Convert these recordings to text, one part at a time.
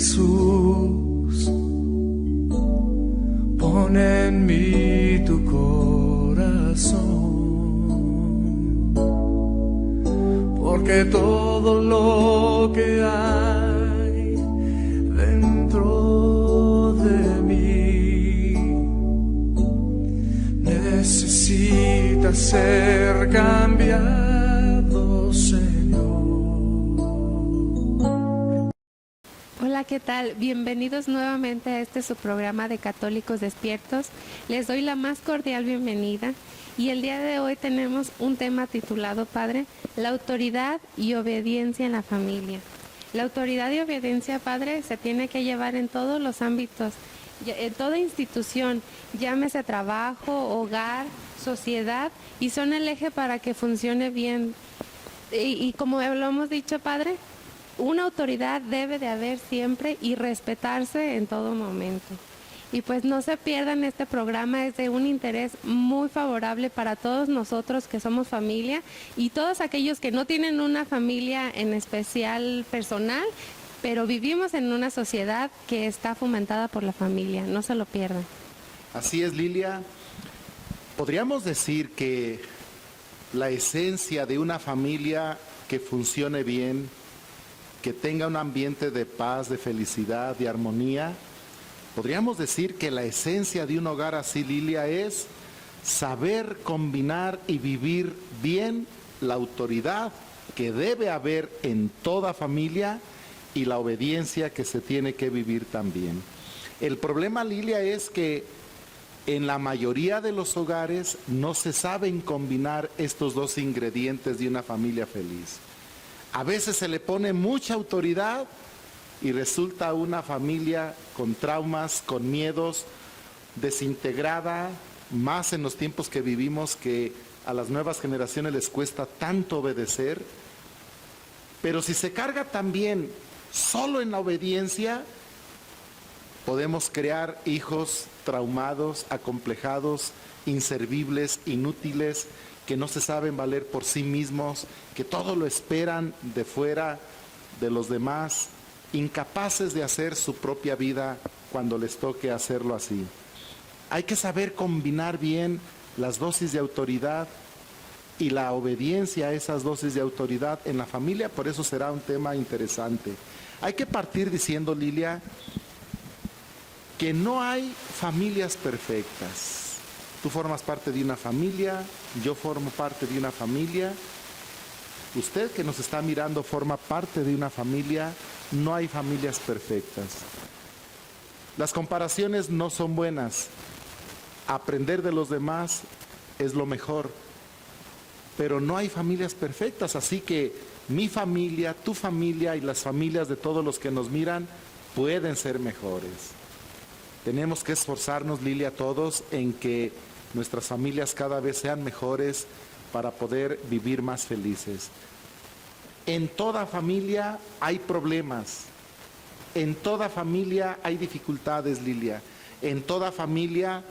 Jesús, pon en mí tu corazón, porque todo lo que hay dentro de mí necesita ser cambiado, Señor. Hola, ¿qué tal? Bienvenidos nuevamente a su programa de Católicos Despiertos. Les doy la más cordial bienvenida y el día de hoy tenemos un tema titulado, Padre, la autoridad y obediencia en la familia. La autoridad y obediencia, Padre, se tiene que llevar en todos los ámbitos, en toda institución, llámese trabajo, hogar, sociedad, y son el eje para que funcione bien. Y como lo hemos dicho, Padre, una autoridad debe de haber siempre y respetarse en todo momento. Y pues no se pierdan este programa, es de un interés muy favorable para todos nosotros que somos familia y todos aquellos que no tienen una familia en especial personal, pero vivimos en una sociedad que está fomentada por la familia. No se lo pierdan. Así es, Lilia. Podríamos decir que la esencia de una familia que funcione bien, que tenga un ambiente de paz, de felicidad, de armonía, podríamos decir que la esencia de un hogar así, Lilia, es saber combinar y vivir bien la autoridad que debe haber en toda familia y la obediencia que se tiene que vivir también. El problema, Lilia, es que en la mayoría de los hogares no se saben combinar estos dos ingredientes de una familia feliz. A veces se le pone mucha autoridad y resulta una familia con traumas, con miedos, desintegrada, más en los tiempos que vivimos que a las nuevas generaciones les cuesta tanto obedecer. Pero si se carga también solo en la obediencia, podemos crear hijos traumados, acomplejados, inservibles, inútiles, que no se saben valer por sí mismos, que todo lo esperan de fuera de los demás, incapaces de hacer su propia vida cuando les toque hacerlo así. Hay que saber combinar bien las dosis de autoridad y la obediencia a esas dosis de autoridad en la familia, por eso será un tema interesante. Hay que partir diciendo, Lilia, que no hay familias perfectas. Tú formas parte de una familia, yo formo parte de una familia, usted que nos está mirando forma parte de una familia, no hay familias perfectas. Las comparaciones no son buenas, aprender de los demás es lo mejor, pero no hay familias perfectas, así que mi familia, tu familia y las familias de todos los que nos miran pueden ser mejores. Tenemos que esforzarnos, Lilia, todos en que nuestras familias cada vez sean mejores para poder vivir más felices. En toda familia hay problemas, en toda familia hay dificultades, Lilia. En toda familia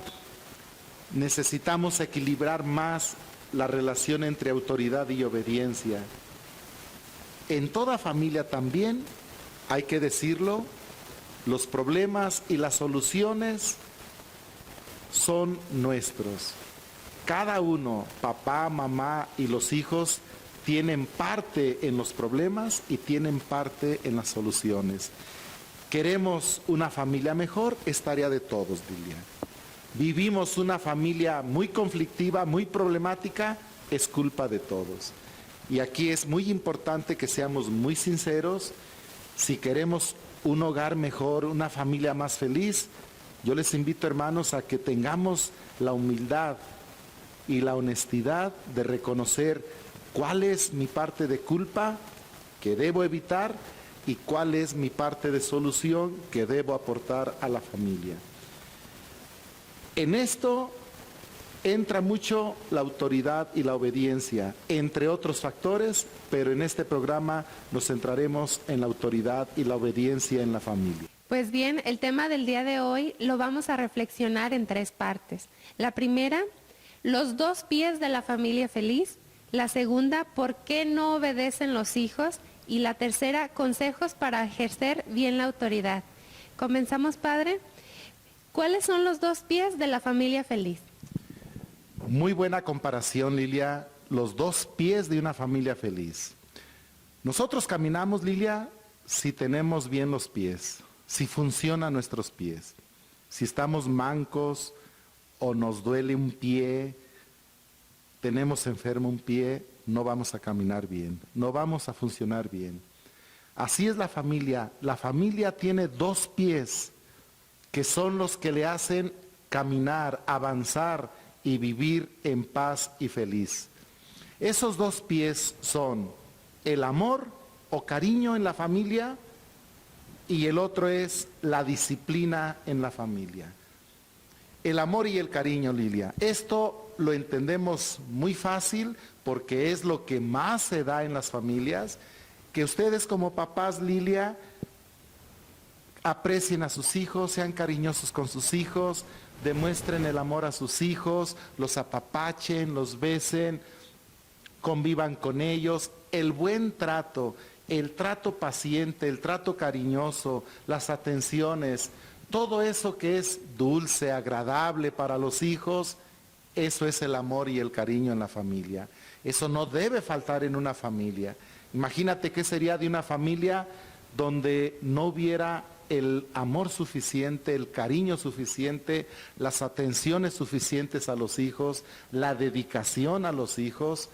necesitamos equilibrar más la relación entre autoridad y obediencia. En toda familia también, hay que decirlo, los problemas y las soluciones son nuestros. Cada uno, papá, mamá y los hijos, tienen parte en los problemas y tienen parte en las soluciones. Queremos una familia mejor, es tarea de todos, Lilia. Vivimos una familia muy conflictiva, muy problemática, es culpa de todos. Y aquí es muy importante que seamos muy sinceros. Si queremos un hogar mejor, una familia más feliz, yo les invito, hermanos, a que tengamos la humildad y la honestidad de reconocer cuál es mi parte de culpa que debo evitar y cuál es mi parte de solución que debo aportar a la familia. En esto entra mucho la autoridad y la obediencia, entre otros factores, pero en este programa nos centraremos en la autoridad y la obediencia en la familia. Pues bien, el tema del día de hoy lo vamos a reflexionar en 3 partes. La primera, los 2 pies de la familia feliz. La segunda, ¿por qué no obedecen los hijos? Y la tercera, consejos para ejercer bien la autoridad. Comenzamos, padre. ¿Cuáles son los dos pies de la familia feliz? Muy buena comparación, Lilia. Los dos pies de una familia feliz. Nosotros caminamos, Lilia, si tenemos bien los pies, si funcionan nuestros pies. Si estamos mancos o nos duele un pie, tenemos enfermo un pie, no vamos a caminar bien, no vamos a funcionar bien. Así es la familia. La familia tiene dos pies que son los que le hacen caminar, avanzar y vivir en paz y feliz. Esos dos pies son el amor o cariño en la familia y el otro es la disciplina en la familia. El amor y el cariño, Lilia. Esto lo entendemos muy fácil porque es lo que más se da en las familias. Que ustedes como papás, Lilia, aprecien a sus hijos, sean cariñosos con sus hijos, demuestren el amor a sus hijos, los apapachen, los besen, convivan con ellos. El buen trato, el trato paciente, el trato cariñoso, las atenciones, todo eso que es dulce, agradable para los hijos, eso es el amor y el cariño en la familia. Eso no debe faltar en una familia. Imagínate qué sería de una familia donde no hubiera el amor suficiente, el cariño suficiente, las atenciones suficientes a los hijos, la dedicación a los hijos.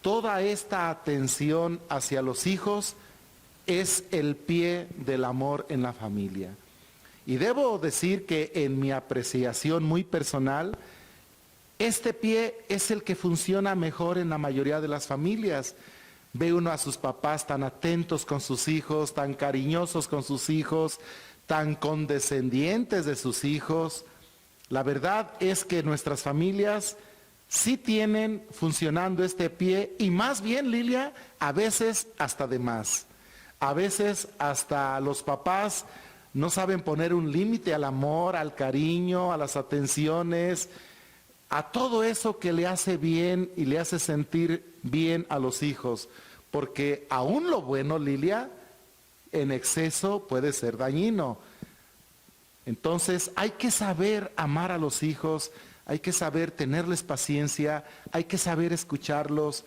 Toda esta atención hacia los hijos es el pie del amor en la familia. Y debo decir que en mi apreciación muy personal, este pie es el que funciona mejor en la mayoría de las familias. Ve uno a sus papás tan atentos con sus hijos, tan cariñosos con sus hijos, tan condescendientes de sus hijos. La verdad es que nuestras familias sí tienen funcionando este pie y más bien, Lilia, a veces hasta de más. A veces hasta los papás no saben poner un límite al amor, al cariño, a las atenciones, a todo eso que le hace bien y le hace sentir bien a los hijos. Porque aún lo bueno, Lilia, en exceso puede ser dañino. Entonces hay que saber amar a los hijos, hay que saber tenerles paciencia, hay que saber escucharlos.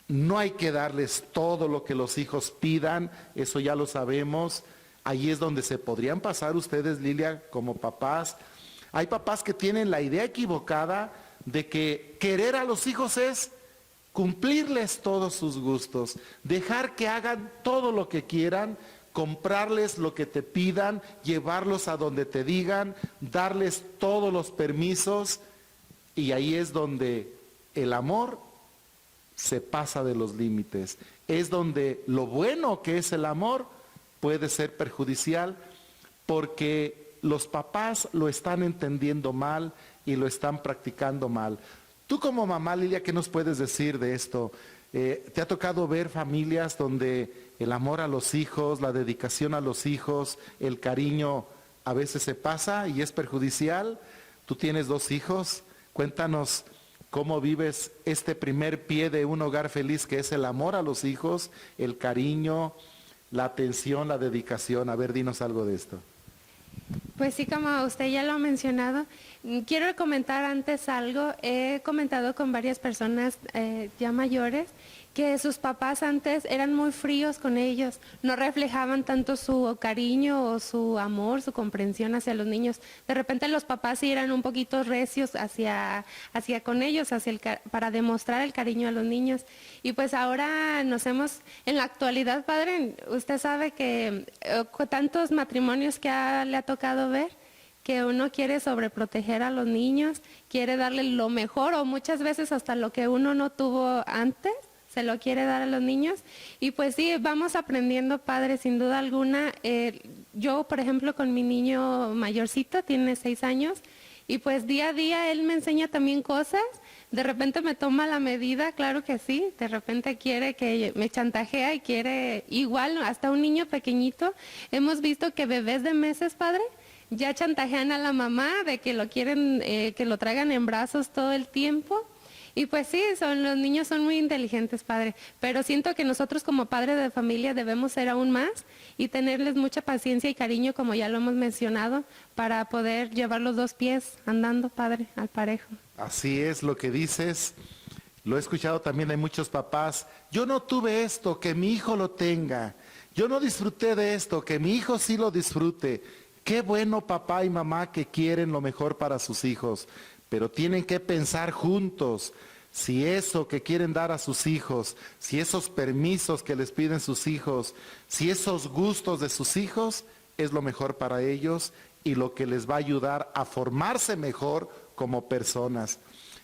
No hay que darles todo lo que los hijos pidan, eso ya lo sabemos. Ahí es donde se podrían pasar ustedes, Lilia, como papás. Hay papás que tienen la idea equivocada de que querer a los hijos es cumplirles todos sus gustos, dejar que hagan todo lo que quieran, comprarles lo que te pidan, llevarlos a donde te digan, darles todos los permisos, y ahí es donde el amor se pasa de los límites. Es donde lo bueno que es el amor puede ser perjudicial porque los papás lo están entendiendo mal y lo están practicando mal. Tú como mamá, Lilia, ¿qué nos puedes decir de esto? ¿Te ha tocado ver familias donde el amor a los hijos, la dedicación a los hijos, el cariño a veces se pasa y es perjudicial? Tú tienes 2 hijos, cuéntanos cómo vives este primer pie de un hogar feliz que es el amor a los hijos, el cariño, la atención, la dedicación. A ver, dinos algo de esto. Pues sí, como usted ya lo ha mencionado, quiero comentar antes algo. He comentado con varias personas ya mayores que sus papás antes eran muy fríos con ellos, no reflejaban tanto su cariño o su amor, su comprensión hacia los niños. De repente los papás sí eran un poquito recios hacia con ellos, para demostrar el cariño a los niños. Y pues ahora en la actualidad, padre, usted sabe que con tantos matrimonios que le ha tocado ver, que uno quiere sobreproteger a los niños, quiere darle lo mejor o muchas veces hasta lo que uno no tuvo antes, se lo quiere dar a los niños. Y pues sí, vamos aprendiendo, padre, sin duda alguna. Yo, por ejemplo, con mi niño mayorcito, tiene 6 años, y pues día a día él me enseña también cosas. De repente me toma la medida, claro que sí, de repente quiere que me chantajea y quiere, igual, hasta un niño pequeñito. Hemos visto que bebés de meses, padre, ya chantajean a la mamá de que lo quieren, que lo traigan en brazos todo el tiempo. Y pues sí, los niños son muy inteligentes, padre, pero siento que nosotros como padres de familia debemos ser aún más y tenerles mucha paciencia y cariño, como ya lo hemos mencionado, para poder llevar los dos pies andando, padre, al parejo. Así es lo que dices. Lo he escuchado también de muchos papás. Yo no tuve esto, que mi hijo lo tenga. Yo no disfruté de esto, que mi hijo sí lo disfrute. Qué bueno papá y mamá que quieren lo mejor para sus hijos, pero tienen que pensar juntos si eso que quieren dar a sus hijos, si esos permisos que les piden sus hijos, si esos gustos de sus hijos es lo mejor para ellos y lo que les va a ayudar a formarse mejor como personas.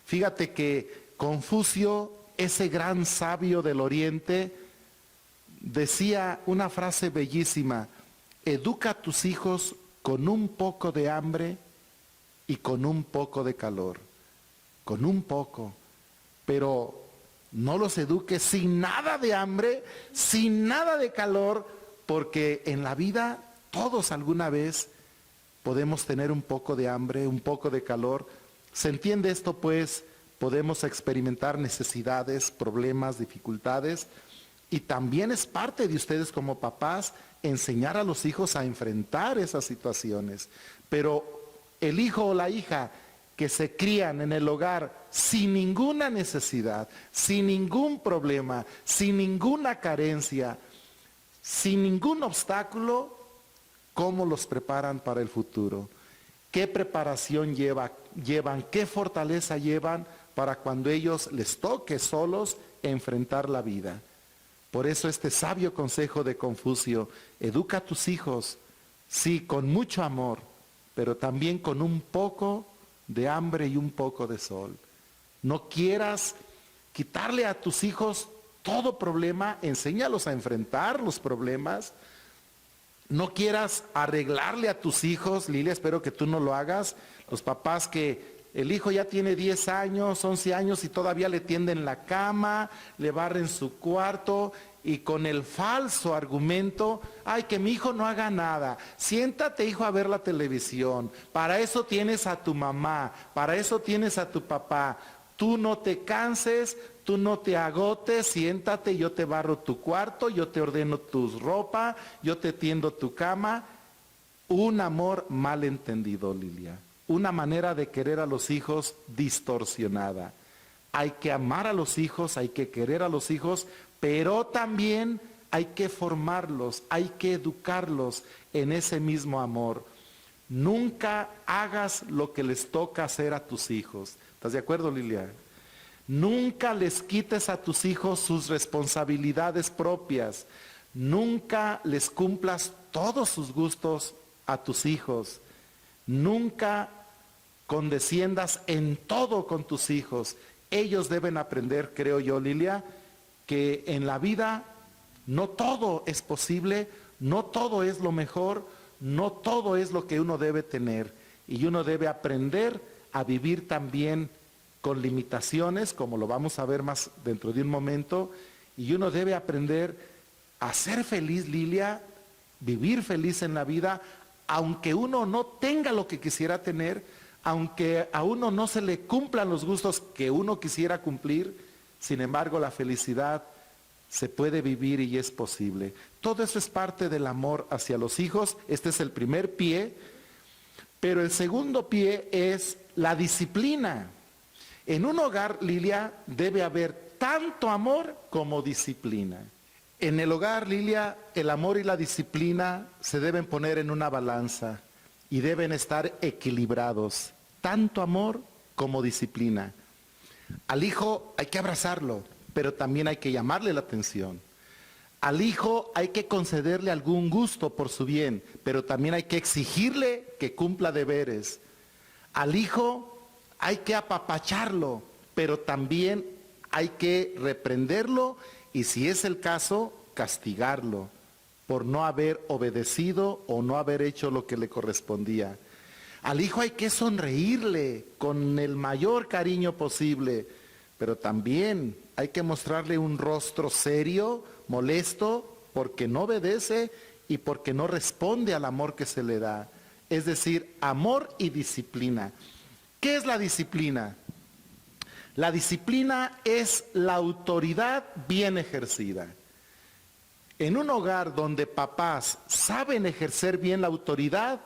Fíjate que Confucio, ese gran sabio del Oriente, decía una frase bellísima: educa a tus hijos con un poco de hambre y con un poco de calor. Con un poco. Pero no los eduques sin nada de hambre, sin nada de calor, porque en la vida todos alguna vez podemos tener un poco de hambre, un poco de calor. ¿Se entiende esto pues? Podemos experimentar necesidades, problemas, dificultades, y también es parte de ustedes como papás enseñar a los hijos a enfrentar esas situaciones. Pero el hijo o la hija que se crían en el hogar sin ninguna necesidad, sin ningún problema, sin ninguna carencia, sin ningún obstáculo, ¿cómo los preparan para el futuro? ¿Qué preparación llevan? ¿Qué fortaleza llevan para cuando ellos les toque solos enfrentar la vida? Por eso este sabio consejo de Confucio: educa a tus hijos, sí, con mucho amor, pero también con un poco de hambre y un poco de sol. No quieras quitarle a tus hijos todo problema, enséñalos a enfrentar los problemas. No quieras arreglarle a tus hijos, Lilia, espero que tú no lo hagas. Los papás que el hijo ya tiene 10 años, 11 años y todavía le tienden la cama, le barren su cuarto y con el falso argumento: ay, que mi hijo no haga nada, siéntate hijo a ver la televisión, para eso tienes a tu mamá, para eso tienes a tu papá, tú no te canses, tú no te agotes, siéntate, yo te barro tu cuarto, yo te ordeno tu ropa, yo te tiendo tu cama. Un amor mal entendido, Lilia. Una manera de querer a los hijos distorsionada. Hay que amar a los hijos, hay que querer a los hijos, pero también hay que formarlos, hay que educarlos en ese mismo amor. Nunca hagas lo que les toca hacer a tus hijos. ¿Estás de acuerdo, Lilia? Nunca les quites a tus hijos sus responsabilidades propias. Nunca les cumplas todos sus gustos a tus hijos. Nunca condesciendas en todo con tus hijos. Ellos deben aprender, creo yo, Lilia, que en la vida no todo es posible, no todo es lo mejor, no todo es lo que uno debe tener. Y uno debe aprender a vivir también con limitaciones, como lo vamos a ver más dentro de un momento. Y uno debe aprender a ser feliz, Lilia, vivir feliz en la vida, aunque uno no tenga lo que quisiera tener, aunque a uno no se le cumplan los gustos que uno quisiera cumplir. Sin embargo, la felicidad se puede vivir y es posible. Todo eso es parte del amor hacia los hijos. Este es el primer pie. Pero el segundo pie es la disciplina. En un hogar, Lilia, debe haber tanto amor como disciplina. En el hogar, Lilia, el amor y la disciplina se deben poner en una balanza y deben estar equilibrados. Tanto amor como disciplina. Al hijo hay que abrazarlo, pero también hay que llamarle la atención. Al hijo hay que concederle algún gusto por su bien, pero también hay que exigirle que cumpla deberes. Al hijo hay que apapacharlo, pero también hay que reprenderlo y, si es el caso, castigarlo por no haber obedecido o no haber hecho lo que le correspondía. Al hijo hay que sonreírle con el mayor cariño posible, pero también hay que mostrarle un rostro serio, molesto, porque no obedece y porque no responde al amor que se le da. Es decir, amor y disciplina. ¿Qué es la disciplina? La disciplina es la autoridad bien ejercida. En un hogar donde papás saben ejercer bien la autoridad,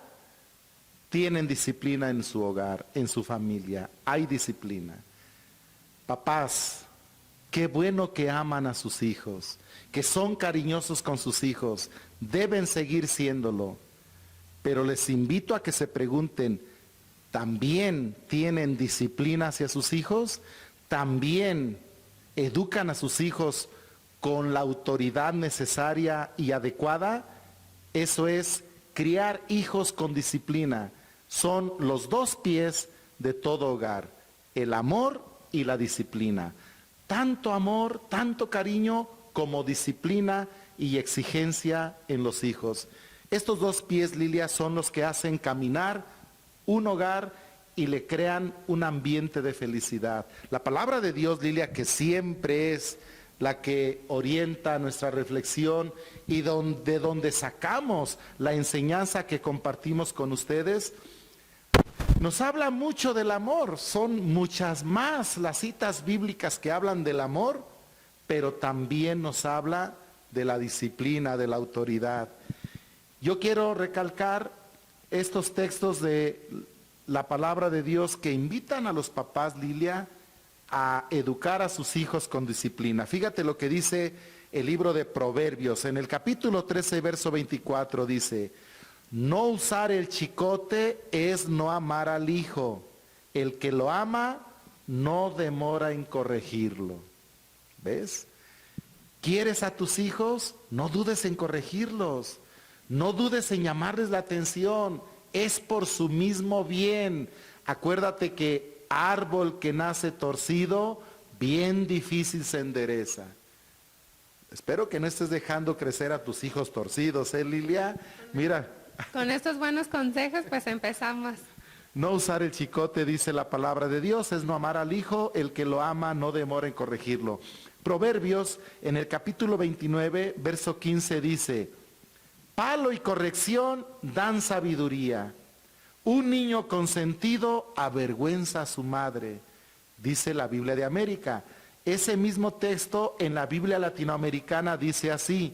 tienen disciplina en su hogar, en su familia, hay disciplina. Papás, qué bueno que aman a sus hijos, que son cariñosos con sus hijos, deben seguir siéndolo. Pero les invito a que se pregunten, ¿también tienen disciplina hacia sus hijos? ¿También educan a sus hijos con la autoridad necesaria y adecuada? Eso es criar hijos con disciplina. Son los dos pies de todo hogar, el amor y la disciplina. Tanto amor, tanto cariño como disciplina y exigencia en los hijos. Estos dos pies, Lilia, son los que hacen caminar un hogar y le crean un ambiente de felicidad. La palabra de Dios, Lilia, que siempre es la que orienta nuestra reflexión y de donde sacamos la enseñanza que compartimos con ustedes, nos habla mucho del amor. Son muchas más las citas bíblicas que hablan del amor, pero también nos habla de la disciplina, de la autoridad. Yo quiero recalcar estos textos de la palabra de Dios que invitan a los papás, Lilia, a educar a sus hijos con disciplina. Fíjate lo que dice el libro de Proverbios. En el capítulo 13, verso 24 dice: no usar el chicote es no amar al hijo. El que lo ama no demora en corregirlo. ¿Ves? ¿Quieres a tus hijos? No dudes en corregirlos. No dudes en llamarles la atención. Es por su mismo bien. Acuérdate que árbol que nace torcido, bien difícil se endereza. Espero que no estés dejando crecer a tus hijos torcidos, Lilia? Mira. Con estos buenos consejos, pues empezamos. No usar el chicote, dice la palabra de Dios, es no amar al hijo. El que lo ama no demora en corregirlo. Proverbios, en el capítulo 29, verso 15 dice: palo y corrección dan sabiduría. Un niño consentido avergüenza a su madre, dice la Biblia de América. Ese mismo texto en la Biblia latinoamericana dice así: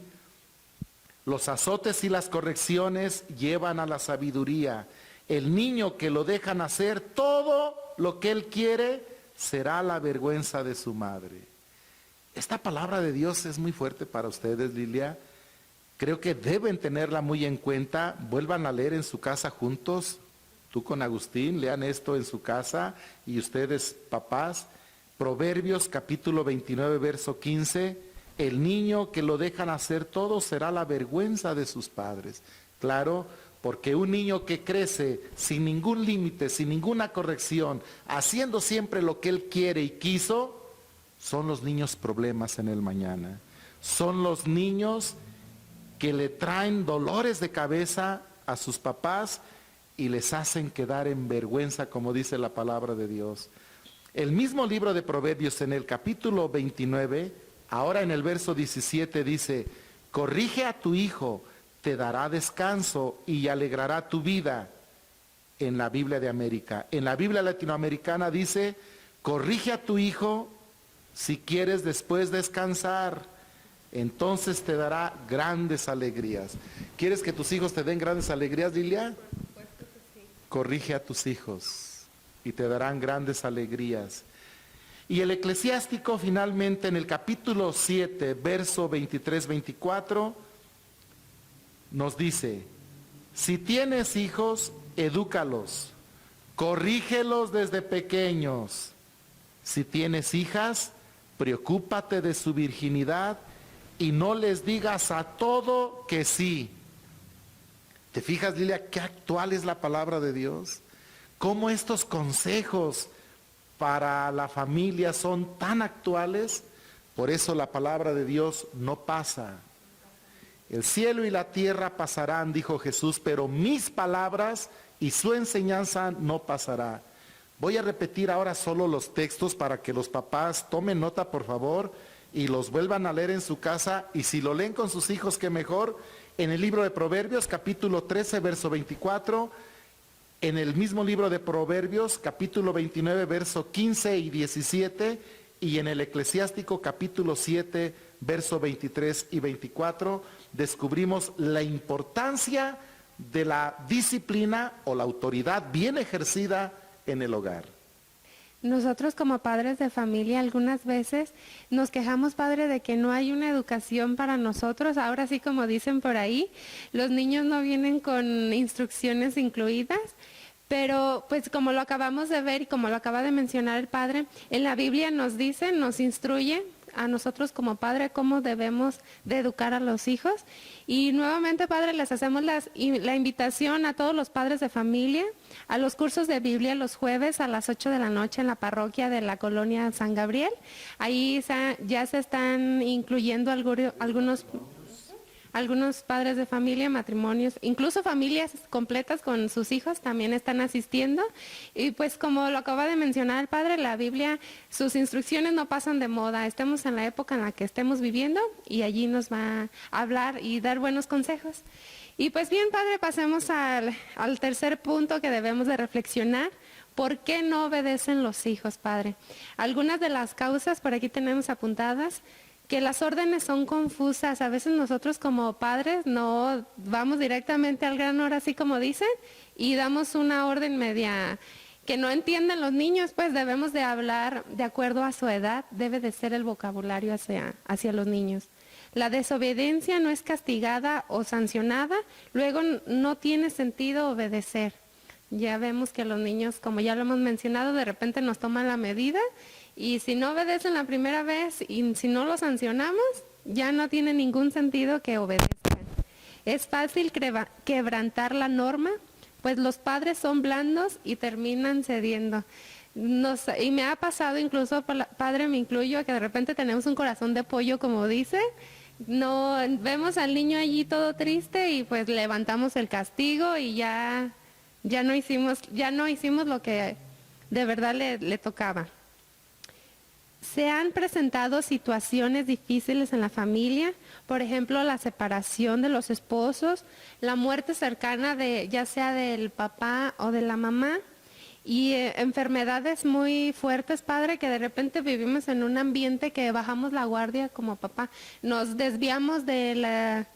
los azotes y las correcciones llevan a la sabiduría. El niño que lo dejan hacer todo lo que él quiere será la vergüenza de su madre. Esta palabra de Dios es muy fuerte para ustedes, Lilia. Creo que deben tenerla muy en cuenta. Vuelvan a leer en su casa juntos. Tú con Agustín, lean esto en su casa, y ustedes, papás. Proverbios capítulo 29, verso 15. El niño que lo dejan hacer todo será la vergüenza de sus padres. Claro, porque un niño que crece sin ningún límite, sin ninguna corrección, haciendo siempre lo que él quiere y quiso, son los niños problemas en el mañana. Son los niños que le traen dolores de cabeza a sus papás y les hacen quedar en vergüenza, como dice la palabra de Dios. El mismo libro de Proverbios, en el capítulo 29, ahora en el verso 17 dice: corrige a tu hijo, te dará descanso y alegrará tu vida. En la Biblia de América. En la Biblia latinoamericana dice: corrige a tu hijo si quieres después descansar, entonces te dará grandes alegrías. ¿Quieres que tus hijos te den grandes alegrías, Lilia? Por supuesto que sí. Corrige a tus hijos y te darán grandes alegrías. Y el Eclesiástico, finalmente, en el capítulo 7, verso 23-24, nos dice: si tienes hijos, edúcalos, corrígelos desde pequeños. Si tienes hijas, preocúpate de su virginidad y no les digas a todo que sí. ¿Te fijas, Lilia, qué actual es la palabra de Dios? Cómo estos consejos para la familia son tan actuales. Por eso la palabra de Dios no pasa. El cielo y la tierra pasarán, dijo Jesús, pero mis palabras y su enseñanza no pasará. Voy a repetir ahora solo los textos para que los papás tomen nota, por favor, y los vuelvan a leer en su casa, y si lo leen con sus hijos, qué mejor. En el libro de Proverbios, capítulo 13, verso 24, en el mismo libro de Proverbios, capítulo 29, verso 15 y 17, y en el Eclesiástico, capítulo 7, verso 23 y 24, descubrimos la importancia de la disciplina o la autoridad bien ejercida en el hogar. Nosotros como padres de familia algunas veces nos quejamos, padre, de que no hay una educación para nosotros. Ahora sí, como dicen por ahí, los niños no vienen con instrucciones incluidas, pero pues como lo acabamos de ver y como lo acaba de mencionar el padre, en la Biblia nos dice, nos instruye a nosotros como padre cómo debemos de educar a los hijos. Y nuevamente, padre, les hacemos la invitación a todos los padres de familia a los cursos de Biblia los jueves a las 8 de la noche en la parroquia de la colonia San Gabriel. Ahí ya se están incluyendo algunos padres de familia, matrimonios, incluso familias completas con sus hijos también están asistiendo. Y pues como lo acaba de mencionar el padre, la Biblia, sus instrucciones no pasan de moda. Estemos en la época en la que estemos viviendo y allí nos va a hablar y dar buenos consejos. Y pues bien, padre, pasemos al tercer punto que debemos de reflexionar. ¿Por qué no obedecen los hijos, padre? Algunas de las causas por aquí tenemos apuntadas. Que las órdenes son confusas. A veces nosotros como padres no vamos directamente al grano, ahora así como dicen, y damos una orden media que no entienden los niños, pues debemos de hablar de acuerdo a su edad, debe de ser el vocabulario hacia los niños. La desobediencia no es castigada o sancionada, luego no tiene sentido obedecer. Ya vemos que los niños, como ya lo hemos mencionado, de repente nos toman la medida. Y si no obedecen la primera vez y si no los sancionamos, ya no tiene ningún sentido que obedezcan. Es fácil quebrantar la norma, pues los padres son blandos y terminan cediendo. Y me ha pasado, incluso padre me incluyo, que de repente tenemos un corazón de pollo, como dice. No vemos al niño allí todo triste y pues levantamos el castigo y ya no hicimos lo que de verdad le tocaba. Se han presentado situaciones difíciles en la familia, por ejemplo, la separación de los esposos, la muerte cercana ya sea del papá o de la mamá, y enfermedades muy fuertes, padre, que de repente vivimos en un ambiente que bajamos la guardia como papá, nos desviamos de la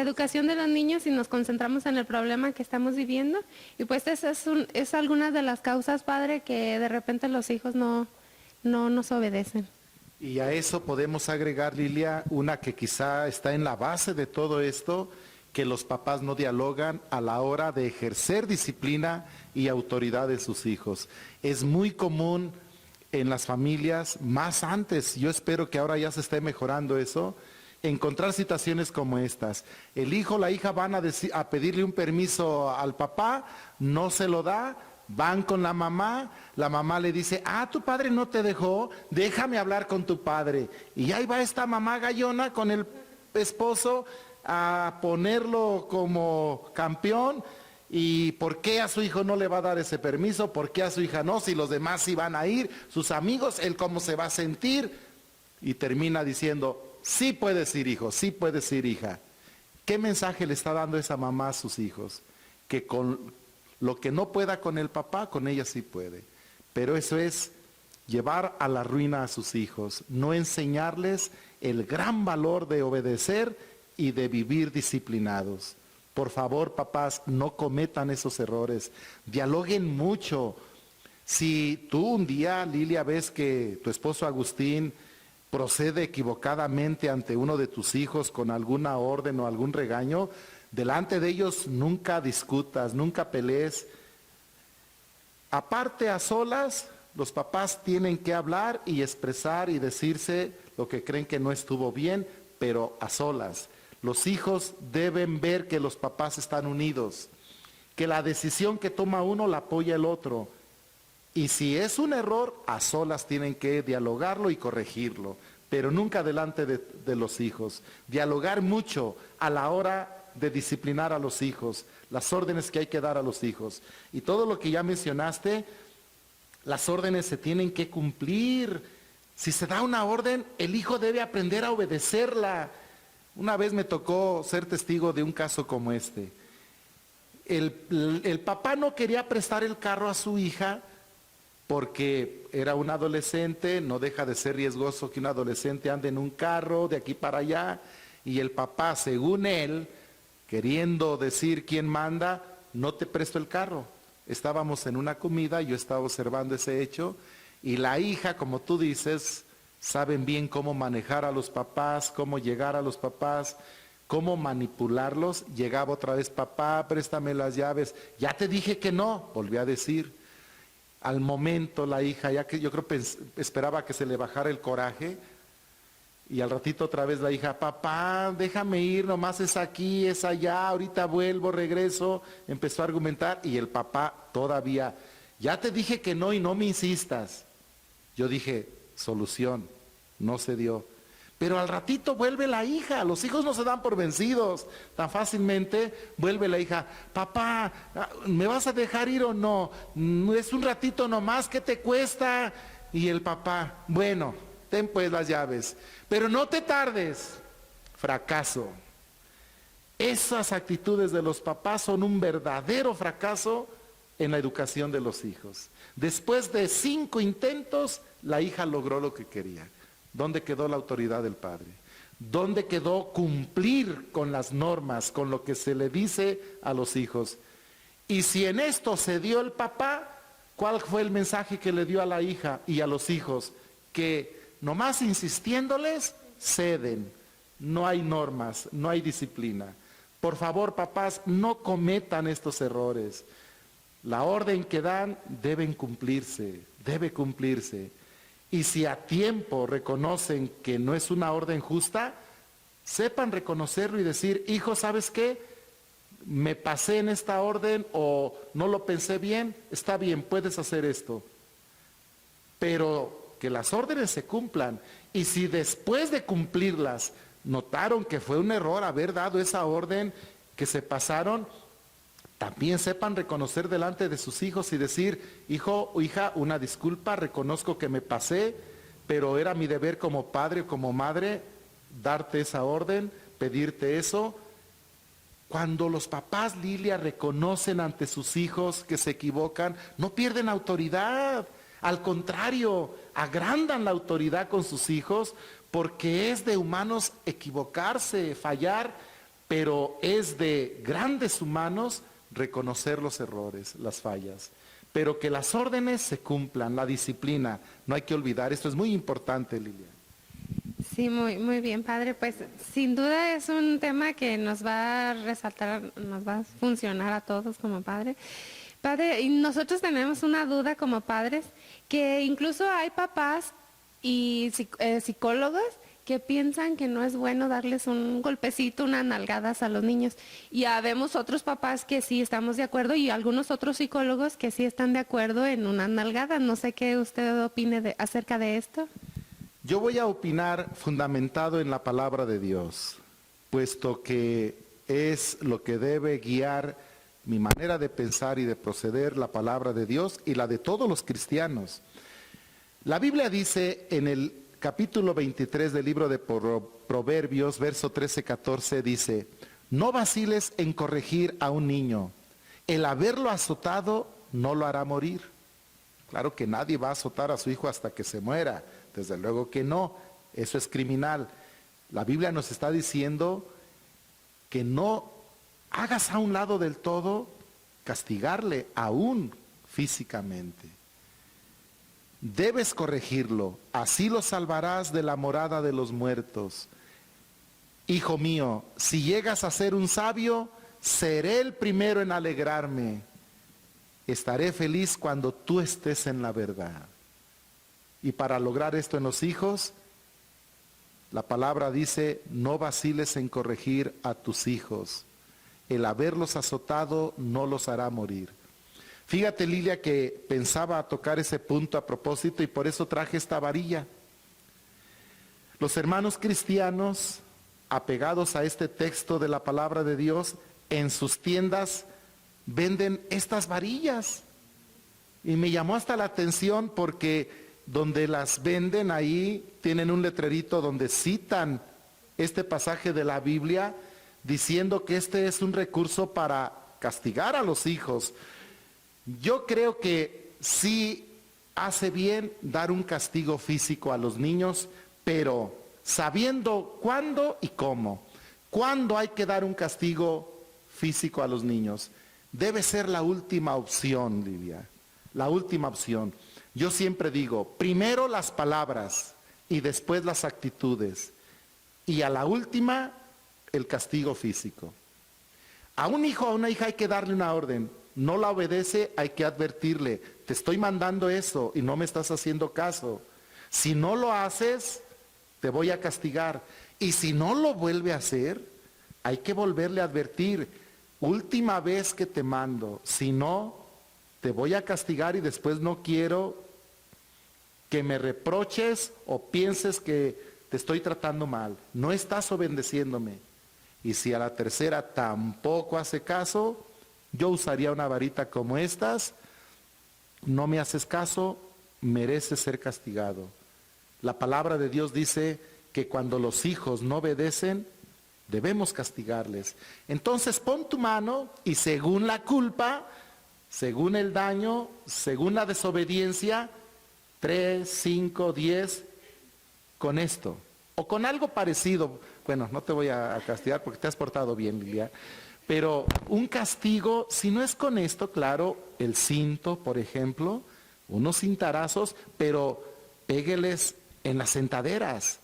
educación de los niños y nos concentramos en el problema que estamos viviendo, y pues esa es alguna de las causas, padre, que de repente los hijos no nos obedecen. Y a eso podemos agregar, Lilia, una que quizá está en la base de todo esto, que los papás no dialogan a la hora de ejercer disciplina y autoridad de sus hijos. Es muy común en las familias, más antes, yo espero que ahora ya se esté mejorando eso, encontrar situaciones como estas. El hijo o la hija van a pedirle un permiso al papá, no se lo da. Van con la mamá le dice, tu padre no te dejó, déjame hablar con tu padre. Y ahí va esta mamá gallona con el esposo a ponerlo como campeón. ¿Y por qué a su hijo no le va a dar ese permiso? ¿Por qué a su hija no? Si los demás sí van a ir, sus amigos, él cómo se va a sentir. Y termina diciendo, sí puedes ir, hijo, sí puedes ir, hija. ¿Qué mensaje le está dando esa mamá a sus hijos? Que con lo que no pueda con el papá, con ella sí puede. Pero eso es llevar a la ruina a sus hijos, no enseñarles el gran valor de obedecer y de vivir disciplinados. Por favor, papás, no cometan esos errores. Dialoguen mucho. Si tú un día, Lilia, ves que tu esposo Agustín procede equivocadamente ante uno de tus hijos con alguna orden o algún regaño, delante de ellos nunca discutas, nunca pelees. Aparte, a solas, los papás tienen que hablar y expresar y decirse lo que creen que no estuvo bien, pero a solas. Los hijos deben ver que los papás están unidos, que la decisión que toma uno la apoya el otro. Y si es un error, a solas tienen que dialogarlo y corregirlo, pero nunca delante de los hijos. Dialogar mucho a la hora de disciplinar a los hijos, las órdenes que hay que dar a los hijos. Y todo lo que ya mencionaste, las órdenes se tienen que cumplir. Si se da una orden, el hijo debe aprender a obedecerla. Una vez me tocó ser testigo de un caso como este. el papá no quería prestar el carro a su hija porque era un adolescente, no deja de ser riesgoso que un adolescente ande en un carro de aquí para allá, y el papá, según él, queriendo decir quién manda, no te presto el carro. Estábamos en una comida, yo estaba observando ese hecho, y la hija, como tú dices, saben bien cómo manejar a los papás, cómo llegar a los papás, cómo manipularlos. Llegaba otra vez: papá, préstame las llaves. Ya te dije que no, volví a decir. Al momento la hija, ya que yo creo que esperaba que se le bajara el coraje, y al ratito otra vez la hija: papá, déjame ir, nomás es aquí, es allá, ahorita vuelvo, regreso. Empezó a argumentar, y el papá todavía: ya te dije que no y no me insistas. Yo dije: solución, no se dio. Pero al ratito vuelve la hija, los hijos no se dan por vencidos tan fácilmente. Vuelve la hija: papá, ¿me vas a dejar ir o no? Es un ratito nomás, ¿qué te cuesta? Y el papá: bueno, ten pues las llaves, pero no te tardes. Fracaso. Esas actitudes de los papás son un verdadero fracaso en la educación de los hijos. Después de 5 intentos, la hija logró lo que quería. ¿Dónde quedó la autoridad del padre? ¿Dónde quedó cumplir con las normas, con lo que se le dice a los hijos? Y si en esto se dio el papá, ¿cuál fue el mensaje que le dio a la hija y a los hijos? Que nomás insistiéndoles, ceden. No hay normas, no hay disciplina. Por favor, papás, no cometan estos errores. La orden que dan debe cumplirse. Y si a tiempo reconocen que no es una orden justa, sepan reconocerlo y decir: hijo, ¿sabes qué? Me pasé en esta orden o no lo pensé bien, está bien, puedes hacer esto. Pero que las órdenes se cumplan. Y si después de cumplirlas notaron que fue un error haber dado esa orden, que se pasaron, también sepan reconocer delante de sus hijos y decir: hijo o hija, una disculpa, reconozco que me pasé, pero era mi deber como padre o como madre darte esa orden, pedirte eso. Cuando los papás, Lilia, reconocen ante sus hijos que se equivocan, no pierden autoridad. Al contrario, agrandan la autoridad con sus hijos, porque es de humanos equivocarse, fallar, pero es de grandes humanos reconocer los errores, las fallas, pero que las órdenes se cumplan, la disciplina, no hay que olvidar, esto es muy importante, Lilia. Sí, muy bien, padre. Pues sin duda es un tema que nos va a resaltar, nos va a funcionar a todos como padre. Padre, y nosotros tenemos una duda como padres, que incluso hay papás y psicólogos que piensan que no es bueno darles un golpecito, unas nalgadas a los niños. Y habemos otros papás que sí estamos de acuerdo y algunos otros psicólogos que sí están de acuerdo en unas nalgadas. No sé qué usted opine acerca de esto. Yo voy a opinar fundamentado en la palabra de Dios, puesto que es lo que debe guiar mi manera de pensar y de proceder, la palabra de Dios y la de todos los cristianos. La Biblia dice en el capítulo 23 del libro de Proverbios, verso 13-14, dice: no vaciles en corregir a un niño, el haberlo azotado no lo hará morir. Claro que nadie va a azotar a su hijo hasta que se muera, desde luego que no, eso es criminal. La Biblia nos está diciendo que no hagas a un lado del todo castigarle aún físicamente. Debes corregirlo, así lo salvarás de la morada de los muertos. Hijo mío, si llegas a ser un sabio, seré el primero en alegrarme. Estaré feliz cuando tú estés en la verdad. Y para lograr esto en los hijos, la palabra dice: no vaciles en corregir a tus hijos. El haberlos azotado no los hará morir. Fíjate, Lilia, que pensaba tocar ese punto a propósito y por eso traje esta varilla. Los hermanos cristianos, apegados a este texto de la palabra de Dios, en sus tiendas venden estas varillas. Y me llamó hasta la atención porque donde las venden ahí tienen un letrerito donde citan este pasaje de la Biblia, diciendo que este es un recurso para castigar a los hijos. Yo creo que sí hace bien dar un castigo físico a los niños, pero sabiendo cuándo y cómo. ¿Cuándo hay que dar un castigo físico a los niños? Debe ser la última opción, Lilia, la última opción. Yo siempre digo, primero las palabras y después las actitudes. Y a la última, el castigo físico. A un hijo o a una hija hay que darle una orden. No la obedece, hay que advertirle. Te estoy mandando eso y no me estás haciendo caso. Si no lo haces, te voy a castigar. Y si no lo vuelve a hacer, hay que volverle a advertir. Última vez que te mando, si no, te voy a castigar y después no quiero que me reproches o pienses que te estoy tratando mal. No estás obedeciéndome. Y si a la tercera tampoco hace caso, yo usaría una varita como estas. No me haces caso, mereces ser castigado. La palabra de Dios dice que cuando los hijos no obedecen, debemos castigarles. Entonces pon tu mano y según la culpa, según el daño, según la desobediencia, 3, 5, 10, con esto. O con algo parecido. Bueno, no te voy a castigar porque te has portado bien, Lilia. Pero un castigo, si no es con esto, claro, el cinto, por ejemplo, unos cintarazos, pero pégueles en las sentaderas.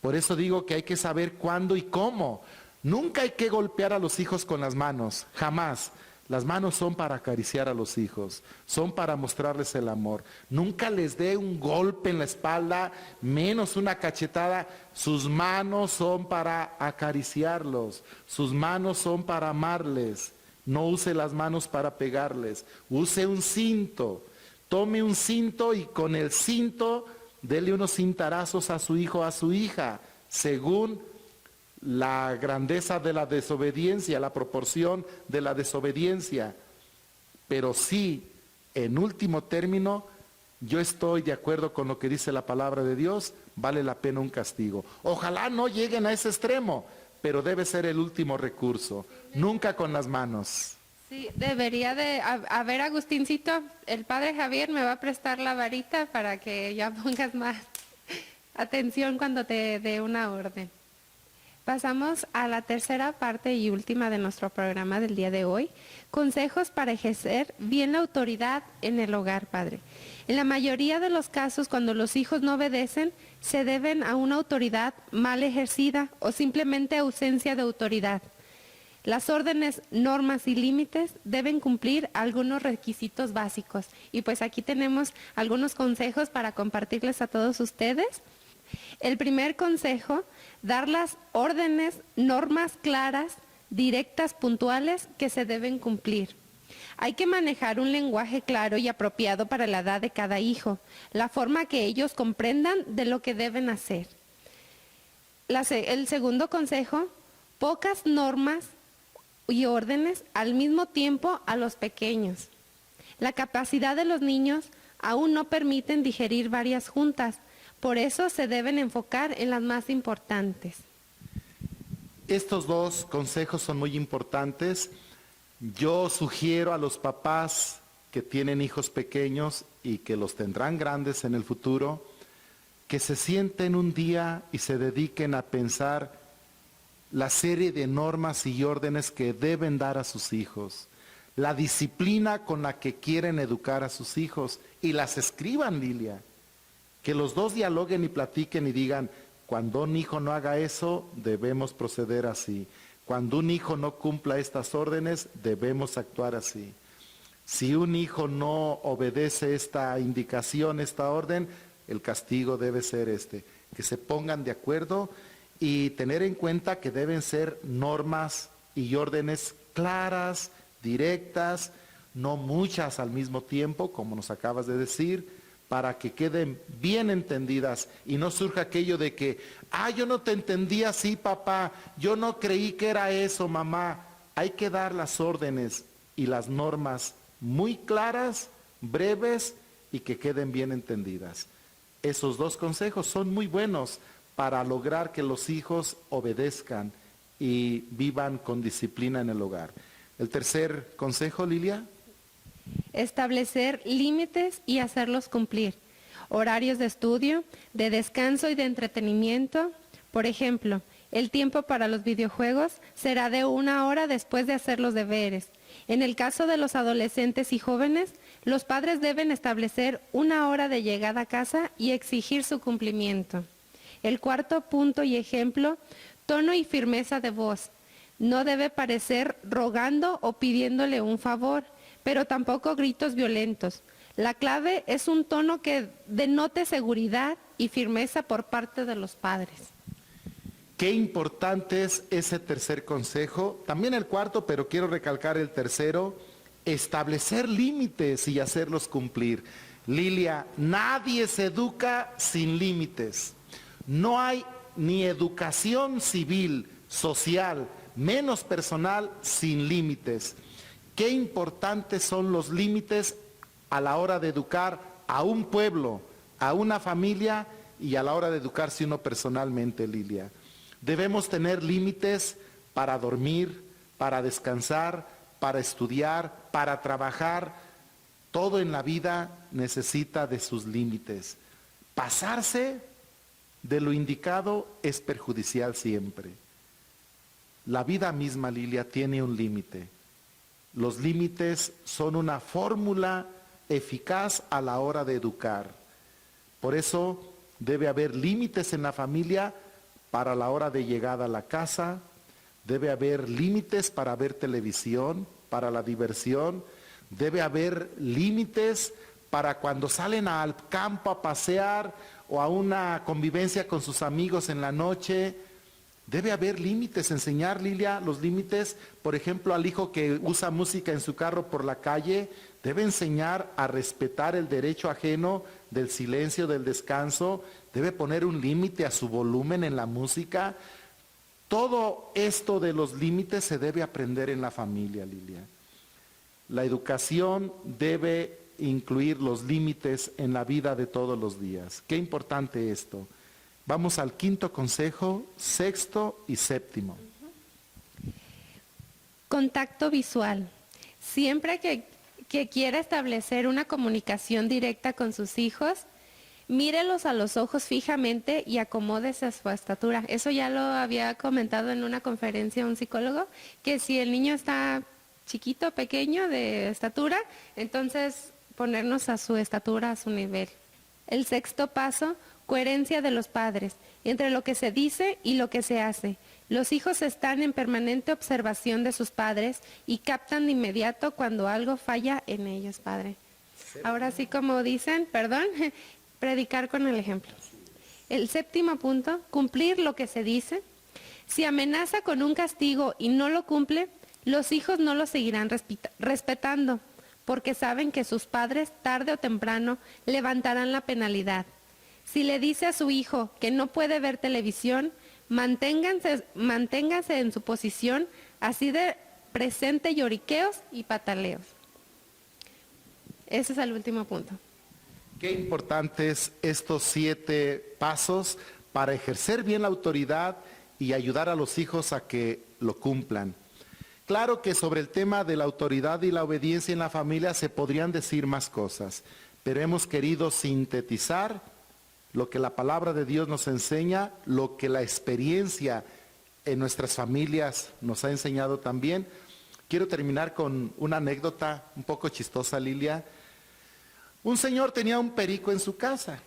Por eso digo que hay que saber cuándo y cómo. Nunca hay que golpear a los hijos con las manos, jamás. Las manos son para acariciar a los hijos, son para mostrarles el amor. Nunca les dé un golpe en la espalda, menos una cachetada. Sus manos son para acariciarlos, sus manos son para amarles. No use las manos para pegarles, use un cinto. Tome un cinto y con el cinto dele unos cintarazos a su hijo o a su hija, según la grandeza de la desobediencia, la proporción de la desobediencia. Pero sí, en último término, yo estoy de acuerdo con lo que dice la palabra de Dios, vale la pena un castigo. Ojalá no lleguen a ese extremo, pero debe ser el último recurso, nunca con las manos. Sí, debería de, a ver, Agustincito, el padre Javier me va a prestar la varita para que ya pongas más atención cuando te dé una orden. Pasamos a la tercera parte y última de nuestro programa del día de hoy. Consejos para ejercer bien la autoridad en el hogar, padre. En la mayoría de los casos, cuando los hijos no obedecen, se deben a una autoridad mal ejercida o simplemente ausencia de autoridad. Las órdenes, normas y límites deben cumplir algunos requisitos básicos. Y pues aquí tenemos algunos consejos para compartirles a todos ustedes. El primer consejo, dar las órdenes, normas claras, directas, puntuales que se deben cumplir. Hay que manejar un lenguaje claro y apropiado para la edad de cada hijo, la forma que ellos comprendan de lo que deben hacer. El segundo consejo, pocas normas y órdenes al mismo tiempo a los pequeños. La capacidad de los niños aún no permiten digerir varias juntas. Por eso se deben enfocar en las más importantes. Estos dos consejos son muy importantes. Yo sugiero a los papás que tienen hijos pequeños y que los tendrán grandes en el futuro, que se sienten un día y se dediquen a pensar la serie de normas y órdenes que deben dar a sus hijos, la disciplina con la que quieren educar a sus hijos y las escriban, Lilia. Que los dos dialoguen y platiquen y digan, cuando un hijo no haga eso, debemos proceder así. Cuando un hijo no cumpla estas órdenes, debemos actuar así. Si un hijo no obedece esta indicación, esta orden, el castigo debe ser este. Que se pongan de acuerdo y tener en cuenta que deben ser normas y órdenes claras, directas, no muchas al mismo tiempo, como nos acabas de decir, para que queden bien entendidas y no surja aquello de que, yo no te entendí así, papá, yo no creí que era eso, mamá. Hay que dar las órdenes y las normas muy claras, breves y que queden bien entendidas. Esos dos consejos son muy buenos para lograr que los hijos obedezcan y vivan con disciplina en el hogar. El tercer consejo, Lilia. Establecer límites y hacerlos cumplir. Horarios de estudio, de descanso y de entretenimiento. Por ejemplo, el tiempo para los videojuegos será de 1 hora después de hacer los deberes. En el caso de los adolescentes y jóvenes, los padres deben establecer 1 hora de llegada a casa y exigir su cumplimiento. El cuarto punto y ejemplo, tono y firmeza de voz. No debe parecer rogando o pidiéndole un favor, pero tampoco gritos violentos. La clave es un tono que denote seguridad y firmeza por parte de los padres. Qué importante es ese tercer consejo. También el cuarto, pero quiero recalcar el tercero. Establecer límites y hacerlos cumplir. Lilia, nadie se educa sin límites. No hay ni educación civil, social, menos personal, sin límites. Qué importantes son los límites a la hora de educar a un pueblo, a una familia y a la hora de educarse uno personalmente, Lilia. Debemos tener límites para dormir, para descansar, para estudiar, para trabajar. Todo en la vida necesita de sus límites. Pasarse de lo indicado es perjudicial siempre. La vida misma, Lilia, tiene un límite. Los límites son una fórmula eficaz a la hora de educar. Por eso debe haber límites en la familia para la hora de llegada a la casa, debe haber límites para ver televisión, para la diversión, debe haber límites para cuando salen al campo a pasear o a una convivencia con sus amigos en la noche. Debe haber límites, enseñar, Lilia, los límites, por ejemplo, al hijo que usa música en su carro por la calle, debe enseñar a respetar el derecho ajeno del silencio, del descanso, debe poner un límite a su volumen en la música. Todo esto de los límites se debe aprender en la familia, Lilia. La educación debe incluir los límites en la vida de todos los días. Qué importante esto. Vamos al quinto consejo, sexto y séptimo. Contacto visual. Siempre que quiera establecer una comunicación directa con sus hijos, mírelos a los ojos fijamente y acomódese a su estatura. Eso ya lo había comentado en una conferencia un psicólogo, que si el niño está chiquito, pequeño de estatura, entonces ponernos a su estatura, a su nivel. El sexto paso, coherencia de los padres, entre lo que se dice y lo que se hace. Los hijos están en permanente observación de sus padres y captan de inmediato cuando algo falla en ellos, padre. Ahora sí, como dicen, predicar con el ejemplo. El séptimo punto, cumplir lo que se dice. Si amenaza con un castigo y no lo cumple, los hijos no lo seguirán respetando, porque saben que sus padres tarde o temprano levantarán la penalidad. Si le dice a su hijo que no puede ver televisión, manténganse en su posición, así de presente lloriqueos y pataleos. Ese es el último punto. Qué importantes estos 7 pasos para ejercer bien la autoridad y ayudar a los hijos a que lo cumplan. Claro que sobre el tema de la autoridad y la obediencia en la familia se podrían decir más cosas, pero hemos querido sintetizar lo que la palabra de Dios nos enseña, lo que la experiencia en nuestras familias nos ha enseñado también. Quiero terminar con una anécdota un poco chistosa, Lilia. Un señor tenía un perico en su casa.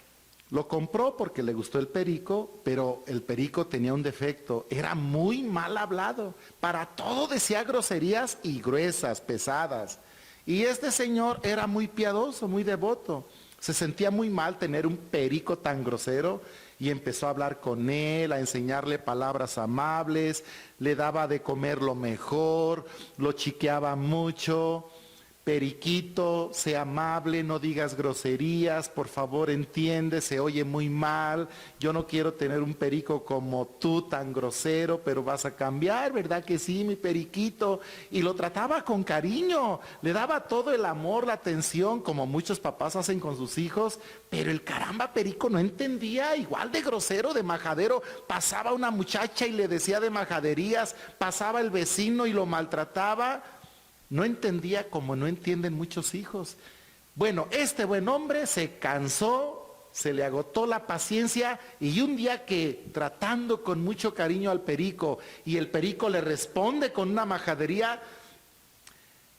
Lo compró porque le gustó el perico, pero el perico tenía un defecto. Era muy mal hablado. Para todo decía groserías y gruesas, pesadas. Y este señor era muy piadoso, muy devoto. Se sentía muy mal tener un perico tan grosero y empezó a hablar con él, a enseñarle palabras amables, le daba de comer lo mejor, lo chiqueaba mucho. Periquito, sea amable, no digas groserías, por favor entiende, se oye muy mal, yo no quiero tener un perico como tú tan grosero, pero vas a cambiar, ¿verdad que sí, mi periquito? Y lo trataba con cariño, le daba todo el amor, la atención, como muchos papás hacen con sus hijos, pero el caramba perico no entendía, igual de grosero, de majadero. Pasaba una muchacha y le decía de majaderías, pasaba el vecino y lo maltrataba. No entendía como no entienden muchos hijos. Bueno, este buen hombre se cansó, se le agotó la paciencia y un día que tratando con mucho cariño al perico y el perico le responde con una majadería,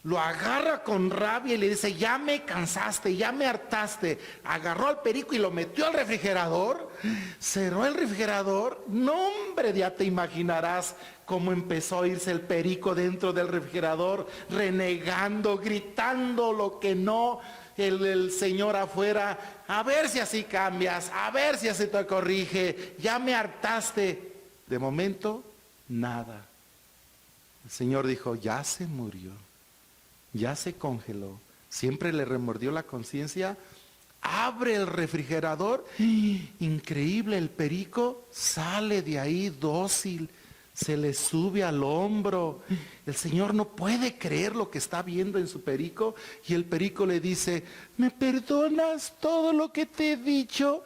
lo agarra con rabia y le dice, ya me cansaste, ya me hartaste. Agarró al perico y lo metió al refrigerador, cerró el refrigerador. No, hombre, ya te imaginarás cómo empezó a irse el perico dentro del refrigerador, renegando, gritando lo que no, el señor afuera, a ver si así cambias, a ver si así te corrige, ya me hartaste. De momento, nada. El Señor dijo, ya se murió. Ya se congeló, siempre le remordió la conciencia, abre el refrigerador, increíble, el perico sale de ahí dócil, se le sube al hombro. El Señor no puede creer lo que está viendo en su perico y el perico le dice, ¿me perdonas todo lo que te he dicho?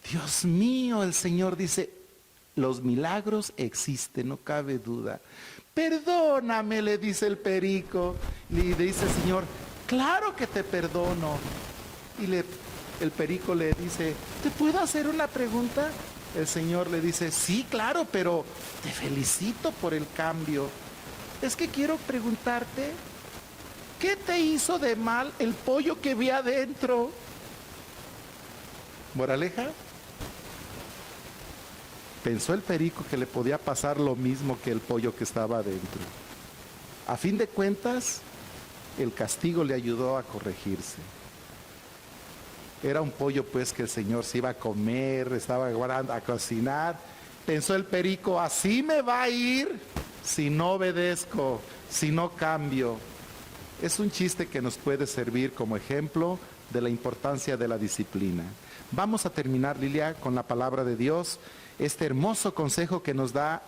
Dios mío, el Señor dice, los milagros existen, no cabe duda. Perdóname, le dice el perico. Le dice el Señor, claro que te perdono. Y el perico le dice, ¿te puedo hacer una pregunta? El Señor le dice, sí, claro, pero te felicito por el cambio. Es que quiero preguntarte, ¿qué te hizo de mal el pollo que vi adentro? ¿Moraleja? Pensó el perico que le podía pasar lo mismo que el pollo que estaba adentro. A fin de cuentas, el castigo le ayudó a corregirse. Era un pollo pues que el Señor se iba a comer, estaba a cocinar. Pensó el perico, así me va a ir si no obedezco, si no cambio. Es un chiste que nos puede servir como ejemplo de la importancia de la disciplina. Vamos a terminar, Lilia, con la palabra de Dios. Este hermoso consejo que nos da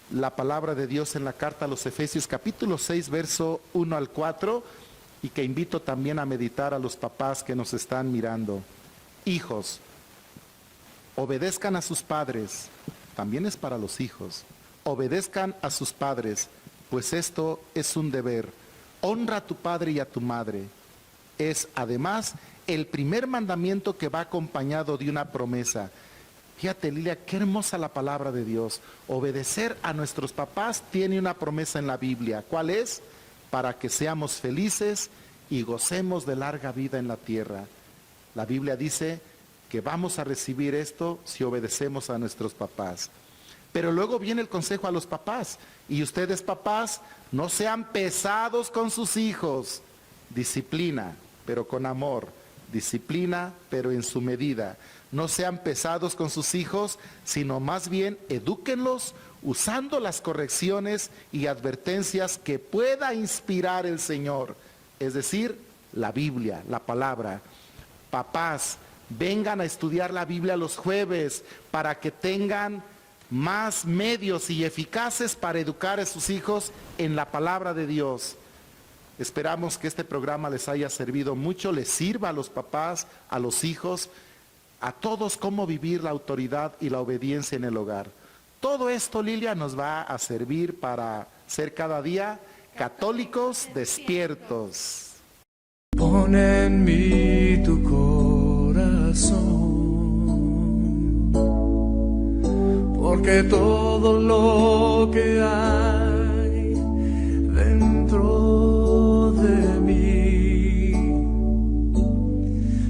la palabra de Dios en la carta a los Efesios capítulo 6, verso 1 al 4, y que invito también a meditar a los papás que nos están mirando. Hijos, obedezcan a sus padres, también es para los hijos. Obedezcan a sus padres, pues esto es un deber. Honra a tu padre y a tu madre. Es además el primer mandamiento que va acompañado de una promesa. Fíjate, Lilia, qué hermosa la palabra de Dios. Obedecer a nuestros papás tiene una promesa en la Biblia. ¿Cuál es? Para que seamos felices y gocemos de larga vida en la tierra. La Biblia dice que vamos a recibir esto si obedecemos a nuestros papás. Pero luego viene el consejo a los papás. Y ustedes, papás, no sean pesados con sus hijos. Disciplina, pero con amor. Disciplina, pero en su medida. No sean pesados con sus hijos, sino más bien edúquenlos usando las correcciones y advertencias que pueda inspirar el Señor. Es decir, la Biblia, la palabra. Papás, vengan a estudiar la Biblia los jueves para que tengan más medios y eficaces para educar a sus hijos en la palabra de Dios. Esperamos que este programa les haya servido mucho, les sirva a los papás, a los hijos, a todos cómo vivir la autoridad y la obediencia en el hogar. Todo esto, Lilia, nos va a servir para ser cada día católicos despiertos. Pon en mí tu corazón, porque todo lo que hay dentro de mí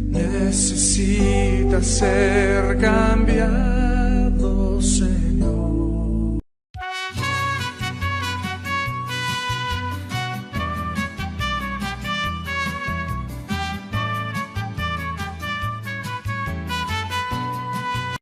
necesita ser